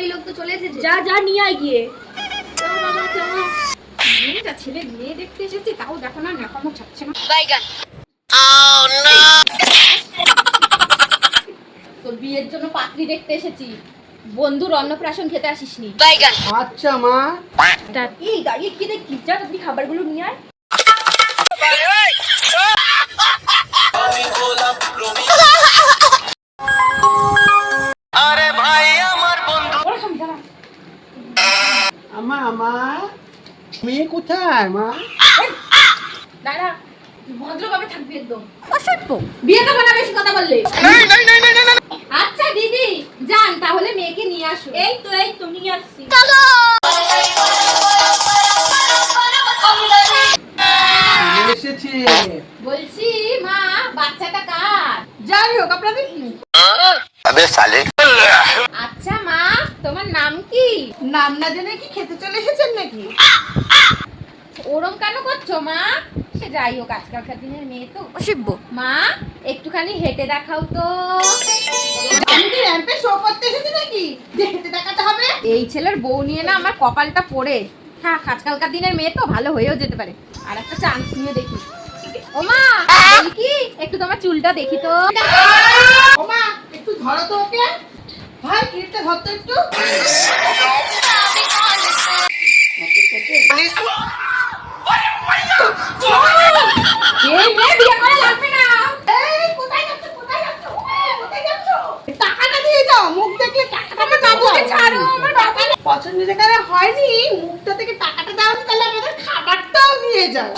বাড়ির লোক তো চলে এসেছে। যা যা নিয়ে আয় গিয়ে। মেয়েটা ছেলে মেয়ে দেখতে এসেছে, তাও দেখো না নেকামো ছাড়ছে না। তোর বিয়ের জন্য পাত্রী দেখতে এসেছি, বন্ধুর অন্নপ্রাশন খেতে আসিসনি। আচ্ছা মা। এই দাঁড়িয়ে কি দেখছিস? যা তুই খাবারগুলো নিয়ে আয়। আমা আমা মেয়ে কোথায় মা? দাঁড়া, ভদ্রভাবে থাকবি একদম। অসভ্য, বিয়ে তো না বেশি কথা বললে। আচ্ছা দিদি যান, তাহলে মেয়েকে নিয়ে আসো। এই তো নিয়ে আসছি। এসেছে। বলছি মা, বাচ্চাটা কার? যাই হোক আপনাদের আচ্ছা মা, তোমার নাম কি? নাম না জেনে কি খেতে চলে এসেছেন নাকি? ওরম কেন করছো মা? সে যাই হোক, আজকালকার দিনের মেয়ে তো অসভ্য। মা একটুখানি হেঁটে দেখাও তো। আমি কি র্যাম্পে শো করতে এসেছি নাকি যে হেঁটে দেখাতে হবে? এই ছেলের বউ নিয়ে না আমার কপালটা পড়ে। হ্যাঁ, আজকালকার দিনের মেয়ে তো ভালো হয়েও যেতে পারে। আর একটা চান্স নিয়ে দেখি। ও মা, বলি কি একটু তোমার চুলটা দেখি তো। ও মা একটু ধরো তো ওকে। ভাই ক্লিপটা ধরতো একটু। এই মেয়ে বিয়ে করা লাগবে না। এই কোথায় যাচ্ছ কোথায় যাচ্ছ কোথায় যাচ্ছ? টাকাটা দিয়ে যাও, মুখ দেখলে টাকাটা আমার বাবুকে ছাড়ো, আমার বাবু। পছন্দ যেখানে হয়নি মুখটা থেকে টাকাটা দাও, তাহলে আমাদের খাবারটাও দিয়ে যাও।